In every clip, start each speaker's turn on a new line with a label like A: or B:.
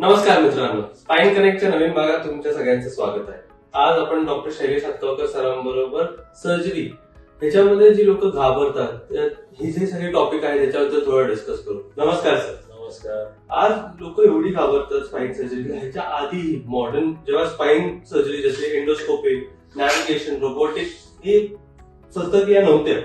A: नमस्कार मित्रांनो, स्पाइन कनेक्टच्या नवीन भागात तुमच्या सगळ्यांचं स्वागत आहे. आज आपण डॉक्टर शैलेश हातगावकर सरांबरोबर सर्जरी ह्याच्यामध्ये जी लोक घाबरतात हे जे सगळे टॉपिक आहे त्याच्याबद्दल थोडं डिस्कस करू. नमस्कार सर.
B: नमस्कार.
A: आज लोक एवढी घाबरतात स्पाइन सर्जरी. ह्याच्या आधी मॉडर्न जेव्हा स्पाइन सर्जरी जसे एंडोस्कोपी, नॅव्हिगेशन, रोबोटिक्स हे शस्त्रक्रिया नव्हत्या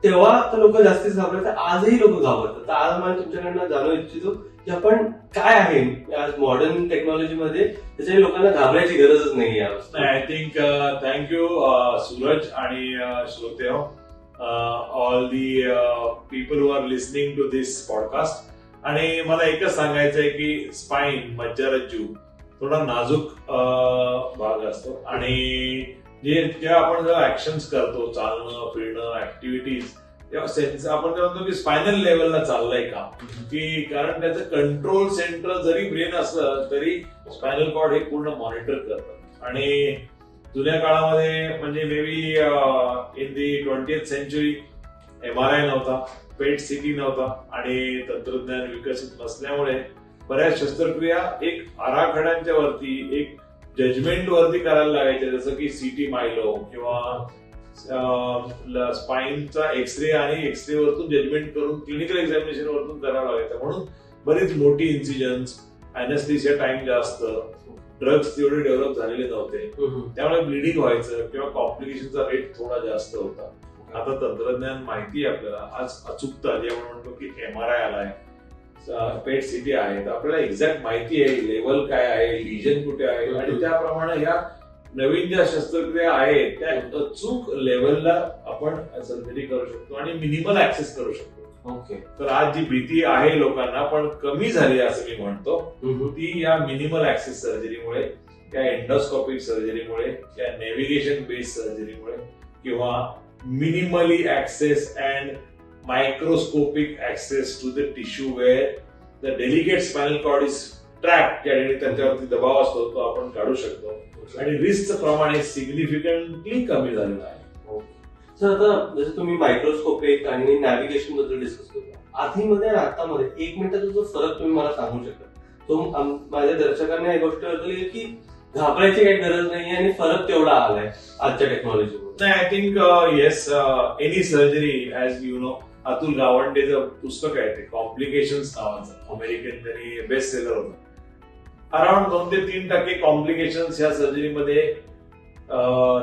A: तेव्हा तर लोक जास्तीच घाबरतात. आजही लोक घाबरतात. तर आज मला तुमच्याकडनं जाणू इच्छितो की आपण काय आहे आज मॉडर्न टेक्नॉलॉजी मध्ये त्याच्या लोकांना घाबरायची गरजच नाही आहे.
B: आय थिंक थँक्यू सूरज आणि श्रोते all the people who are listening to this podcast. आणि मला एकच सांगायचं आहे की स्पाइन मज्जारज्जू थोडा नाजूक भाग असतो आणि जेव्हा आपण जेव्हा ऍक्शन्स करतो, चालणं, फिरणं, ऍक्टिव्हिटीज, तेव्हा आपण म्हणतो की स्पायनल लेवलला चाललंय का, की कारण त्याचं कंट्रोल सेंटर जरी ब्रेन असलं तरी स्पायनल कॉर्ड हे पूर्ण मॉनिटर करतात. आणि जुन्या काळामध्ये म्हणजे maybe in the 20th century MRI नव्हता, पेट सीटी नव्हता आणि तंत्रज्ञान विकसित नसल्यामुळे बऱ्याच शस्त्रक्रिया एक आराखड्यांच्या वरती, एक जजमेंट वरती करायला लागायच्या, जसं की सीटी मायलो किंवा स्पाइनचा एक्सरे आणि एक्सरे वरतून जजमेंट करून क्लिनिकल एक्झामिनेशन वरतून करावं लागायचं. म्हणून बरीच मोठी इन्सिजन्स, अॅनेस्थेसिया टाइम जास्त, ड्रग्स तेवढे डेव्हलप झालेले नव्हते, त्यामुळे ब्लिडिंग व्हायचं किंवा कॉम्प्लिकेशनचा रेट थोडा जास्त होता. आता तंत्रज्ञान माहिती आहे आपल्याला, आज अचूकता जे आपण म्हणतो की MRI आलाय, पेट सीटी आहे, तर आपल्याला एक्झॅक्ट माहिती आहे लेवल काय आहे, लिजन कुठे आहे आणि त्याप्रमाणे ह्या नवीन ज्या शस्त्रक्रिया आहेत त्या अचूक लेवलला आपण सर्जरी करू शकतो आणि मिनिमल ऍक्सेस करू शकतो.
A: ओके.
B: तर आज जी भीती आहे लोकांना पण कमी झाली असं मी म्हणतो, ती या मिनिमल ऍक्सेस सर्जरीमुळे, त्या एंडोस्कोपिक सर्जरीमुळे, त्या नेव्हिगेशन बेस्ड सर्जरीमुळे किंवा minimally access and microscopic access to the tissue where the delicate spinal cord is trap, त्याच्यावरती दबाव असतो तो आपण काढू शकतो आणि रिस्कचं प्रमाण हे सिग्निफिकंटली कमी झालेलं आहे.
A: सर आता जसं तुम्ही मायक्रोस्कोपिक आणि नॅव्हिगेशन बद्दल डिस्कस करता, आधीमध्ये आणि आतामध्ये 1 मिनिटाचा जो फरक तुम्ही मला सांगू शकता, तो माझ्या दर्शकांना ही गोष्ट कळली की घाबरायची काही गरज नाही आणि फरक तेवढा आलाय आजच्या टेक्नॉलॉजीमध्ये.
B: I think yes, any surgery as you know, Atul गावंडेचं पुस्तक आहे ते कॉम्प्लिकेशन्स नावाचं, अमेरिकन तरी बेस्ट सेलर होतं. अराउंड 2 ते 3% कॉम्प्लिकेशन्स या सर्जरीमध्ये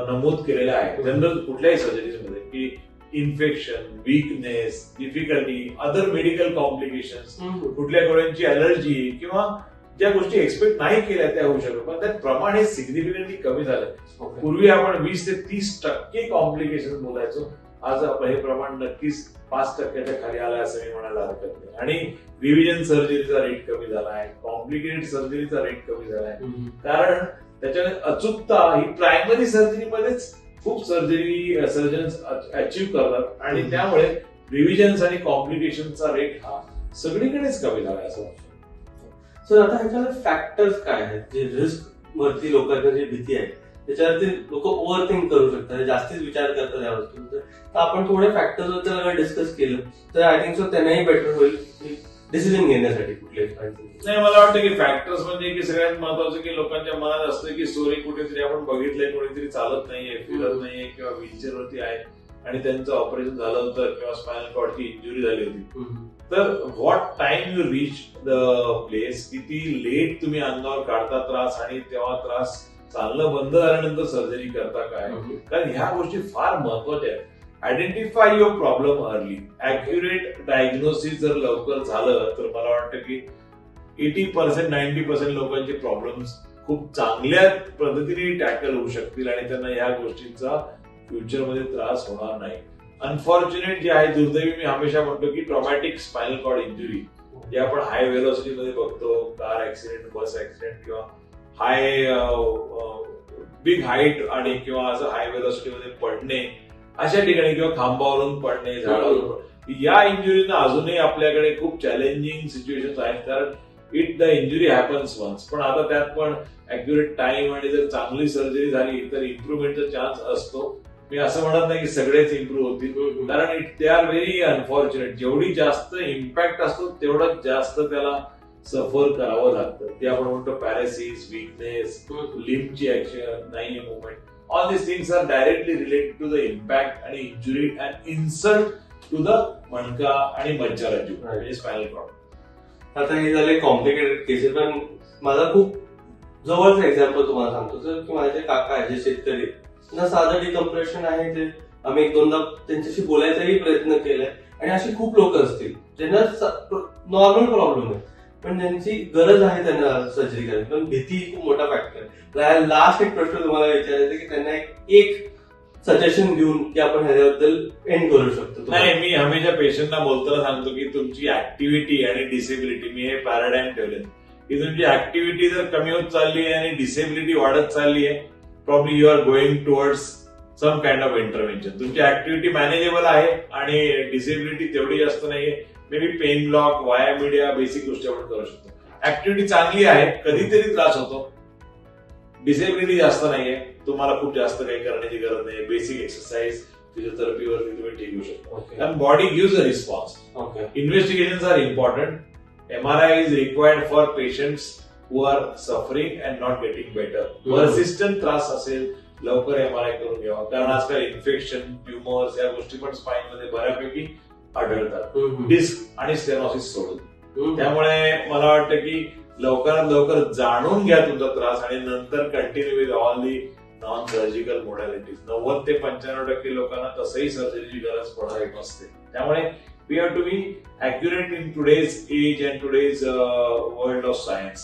B: नमूद केलेल्या आहेत. जनरल कुठल्याही सर्जरीमध्ये की infection, weakness, difficulty, other medical complications, कुठल्या गोळ्यांची अलर्जी किंवा ज्या गोष्टी एक्सपेक्ट नाही केल्या त्या होऊ शकतात, पण त्यात प्रमाण हे सिग्निफिकंटली कमी झालंय. पूर्वी आपण 20 ते 30% कॉम्प्लिकेशन बोलायचो, आज आपण हे प्रमाण नक्कीच 5%च्या खाली आलंय असं मी म्हणायला हरकत नाही. आणि रिव्हिजन सर्जरीचा रेट कमी झालाय, कॉम्प्लिकेटेड सर्जरीचा रेट कमी झालाय, कारण त्याच्यामध्ये अचूकता ही प्रायमरी सर्जरीमध्येच खूप सर्जन्स अचीव्ह करतात आणि त्यामुळे रिव्हिजन्स आणि कॉम्प्लिकेशनचा रेट हा सगळीकडेच कमी झालाय असं वाटतं.
A: सर आता ह्याच्यामध्ये फॅक्टर्स काय आहेत जे रिस्क वरती लोकांना जी भीती आहे त्याच्यावरती लोक ओव्हर थिंक करू शकतात, जास्तीच विचार करतात या वस्तूंचा, तर आपण थोडे फॅक्टर्स वरती डिस्कस केलं तर आय थिंक सो त्यांनाही बेटर होईल डिसिजन घेण्यासाठी कुठले.
B: नाही, मला वाटतं की फॅक्टर्स म्हणजे की सगळ्यात महत्वाचं की लोकांच्या मनात असतं की स्टोरी कुठेतरी आपण बघितलंय, कोणीतरी चालत नाहीये, फिरत नाहीये किंवा व्हीलचेअर वरती आहे आणि त्यांचं ऑपरेशन झालं होतं किंवा स्पायनल कॉर्डची इंजुरी झाली होती. तर what time you reach the place, किती लेट तुम्ही अंगावर काढता त्रास आणि तेव्हा त्रास चालणं बंद झाल्यानंतर सर्जरी करता काय, कारण ह्या गोष्टी फार महत्वाच्या आहेत. Identify your problem early, accurate diagnosis जर लवकर झालं तर मला वाटतं की 80% 90% लोकांचे प्रॉब्लेम्स खूप चांगल्या पद्धतीने टॅकल होऊ शकतील आणि त्यांना या गोष्टींचा फ्युचरमध्ये त्रास होणार नाही. अनफॉर्च्युनेट जे आहे, दुर्दैवी, मी हमेशा म्हणतो की ट्रॉमॅटिक स्पायनल कॉर्ड इंजुरी जे आपण हाय व्हेलॉसिटी मध्ये बघतो, कार ऍक्सिडेंट, बस ऍक्सिडेंट किंवा हाय बिग हाईट आणि किंवा असं हाय व्हेलॉसिटी मध्ये पडणे अशा ठिकाणी किंवा खांबावरून पडणे, झाडावरून, या इंजुरीना अजूनही आपल्याकडे खूप चॅलेंजिंग सिच्युएशन्स आहेत, कारण it the injury happens once. पण आता त्यात पण ऍक्युरेट टाइम आणि जर चांगली सर्जरी झाली तर इम्प्रुव्हमेंटचा चान्स असतो. मी असं म्हणत नाही की सगळेच इम्प्रूव्ह होतील, कारण दे आर व्हेरी अनफॉर्च्युनेट. जेवढी जास्त इम्पॅक्ट असतो तेवढं जास्त त्याला सफर करावं लागतं. ते आपण म्हणतो पॅरासिस, विकनेस, लिम्बची ऍक्शन नाहीये movement. All this things are directly related to the impact आणि injury and insult to the मणका आणि मज्जारज्जू म्हणजे स्पायनल कॉर्ड.
A: आता हे झाले कॉम्प्लिकेटेड केसेस, पण माझा खूप जवळचा एक्झाम्पल तुम्हाला सांगतो सर, की माझे काका आहे जे शेतकरी, त्यांना साधं डिकम्प्रेशन आहे, ते आम्ही एक दोनदा त्यांच्याशी बोलायचाही प्रयत्न केलाय. आणि अशी खूप लोक असतील ज्यांना नॉर्मल प्रॉब्लेम आहे, पण त्यांची गरज आहे त्यांना सर्जरी करायची, पण भीती खूप मोठा फॅक्टर. लास्ट एक प्रश्न तुम्हाला विचारायचा की त्यांना एक सजेशन देऊन की आपण ह्याच्याबद्दल एंड करू शकतो.
B: नाही, मी हमेशा पेशंटना बोलताना सांगतो की तुमची ऍक्टिव्हिटी आणि डिसेबिलिटी, मी हे पॅराडाईम ठेवले की तुमची ऍक्टिव्हिटी जर कमी होत चालली आहे आणि डिसेबिलिटी वाढत चालली आहे, probably you are going towards some kind of intervention. तुमची ऍक्टिव्हिटी मॅनेजेबल आहे आणि डिसेबिलिटी तेवढी जास्त नाहीये. Maybe pain block, via media, basic गोष्टी आपण करू शकतो. ऍक्टिव्हिटी चांगली आहे, कधीतरी त्रास होतो, डिसेबिलिटी जास्त नाहीये, तुम्हाला खूप जास्त काही करण्याची गरज नाही. बेसिक एक्सरसाइज, फिजिओथेरपीवरती तुम्ही ठीक होऊ शकता. कारण body gives a response. Investigations are important. MRI is required for patients who are suffering and not getting better. Persistent त्रास असेल, लवकर MRI करून घ्यावा, कारण आजकाल इन्फेक्शन, ट्युमर्स या गोष्टी पण स्पाइन मध्ये बऱ्यापैकी आढळतात, डिस्क आणि स्टेनोसिस सोडून. त्यामुळे मला वाटतं की लवकरात लवकर जाणून घ्या तुमचा त्रास आणि नंतर continue with all the non surgical modalities. 90 ते 95% लोकांना तसंही सर्जरीची गरज पडत नसते. त्यामुळे we have to be accurate in today's age and today's world of science.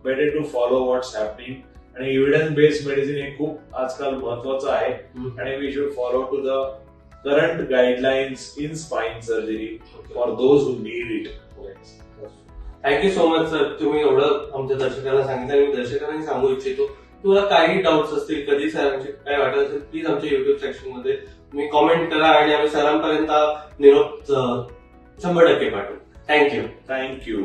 B: Better to follow what's happening. आणि evidence based medicine हे खूप आजकाल महत्वाचं आहे आणि we should follow to the current guidelines in spine surgery for those who need it.
A: Thank you so much sir, तुम्ही एवढं आमच्या दर्शकांना सांगितलं. मी दर्शकांनाही सांगू इच्छितो, तुम्हाला काही डाऊट्स असतील, कधी सरांचे काय वाटत असेल, प्लीज आमच्या युट्यूब सेक्शन मध्ये तुम्ही कॉमेंट करा आणि आम्ही सरांपर्यंत निरोप 100% पाठवू. थँक्यू.